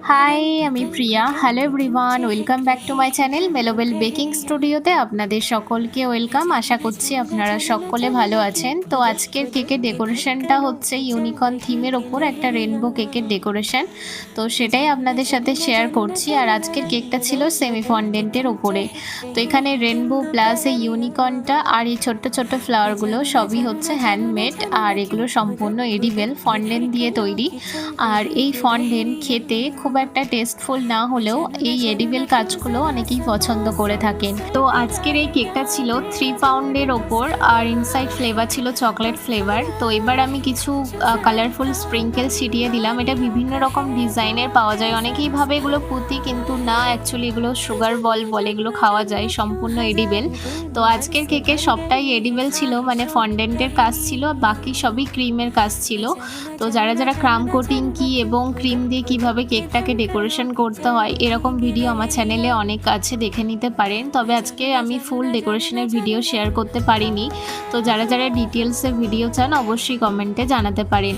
High, আমি Priya. Hello everyone, welcome back to my channel Melobel baking স্টুডিওতে আপনাদের সকলকে ওয়েলকাম। আশা করছি আপনারা সকলে ভালো আছেন। তো আজকের কেকের ডেকোরেশনটা হচ্ছে ইউনিকর্ন থিমের ওপর একটা রেনবো কেকের ডেকোরেশন। তো সেটাই আপনাদের সাথে শেয়ার করছি। আর আজকের কেকটা ছিল সেমি ফন্ডেন্টের ওপরে। তো এখানে রেনবো প্লাস এই ইউনিকর্নটা আর এই ছোট্ট ছোট্ট ফ্লাওয়ারগুলো সবই হচ্ছে হ্যান্ডমেড, আর এগুলো সম্পূর্ণ এডিবেল ফন্ডেন্ট দিয়ে তৈরি। আর এই ফন্ডেন্ট খেতে খুব একটা টেস্টফুল না হলেও এই এডিবেল কাজগুলো অনেকেই পছন্দ করে থাকেন। তো আজকের এই কেকটা ছিল 3 পাউন্ডের ওপর, আর ইনসাইড ফ্লেভার ছিল চকলেট ফ্লেভার। তো এবার আমি কিছু কালারফুল স্প্রিঙ্কেল ছিটিয়ে দিলাম। এটা বিভিন্ন রকম ডিজাইনের পাওয়া যায়, অনেকেই ভাবে এগুলো পুঁতি, কিন্তু না, অ্যাকচুয়ালি এগুলো সুগার বল বলে, এগুলো খাওয়া যায়, সম্পূর্ণ এডিবেল। তো আজকের কেকে সবটাই এডিবেল ছিল, মানে ফন্ডেন্টের কাজ ছিল, বাকি সবই ক্রিমের কাজ ছিল। তো যারা যারা ক্রাম কোটিং কি এবং ক্রিম দিয়ে কিভাবে কেকটাকে ডেকোরেশন করতে হয় এরকম ভিডিও আমার চ্যানেলে অনেক আছে, দেখে নিতে পারেন। তবে আজকে আমি ফুল ডেকোরেশনের ভিডিও শেয়ার করতে পারিনি। তো যারা যারা ডিটেলসে ভিডিও চান অবশ্যই কমেন্টে জানাতে পারেন।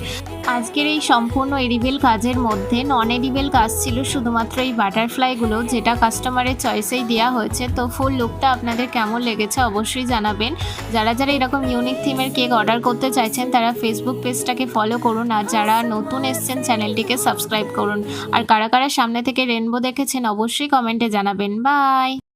আজকের এই সম্পূর্ণ এডিবেল কাজের মধ্যে নন এডিবেল কাজ ছিল শুধুমাত্র এই বাটারফ্লাইগুলো, যেটা কাস্টমারের চয়েসেই দেওয়া হয়েছে। তো ফুল লুকটা আপনাদের কেমন লেগেছে অবশ্যই জানাবেন। যারা যারা এরকম ইউনিক থিমের কেক অর্ডার করতে চাইছেন তারা ফেসবুক পেজটাকে ফলো করুন, আর যারা নতুন এসছেন চ্যানেলটিকে সাবস্ক্রাইব করুন। আর কারা কারা সামনে থেকে রেনবো দেখেছেন অবশ্যই কমেন্টে জানাবেন। বাই।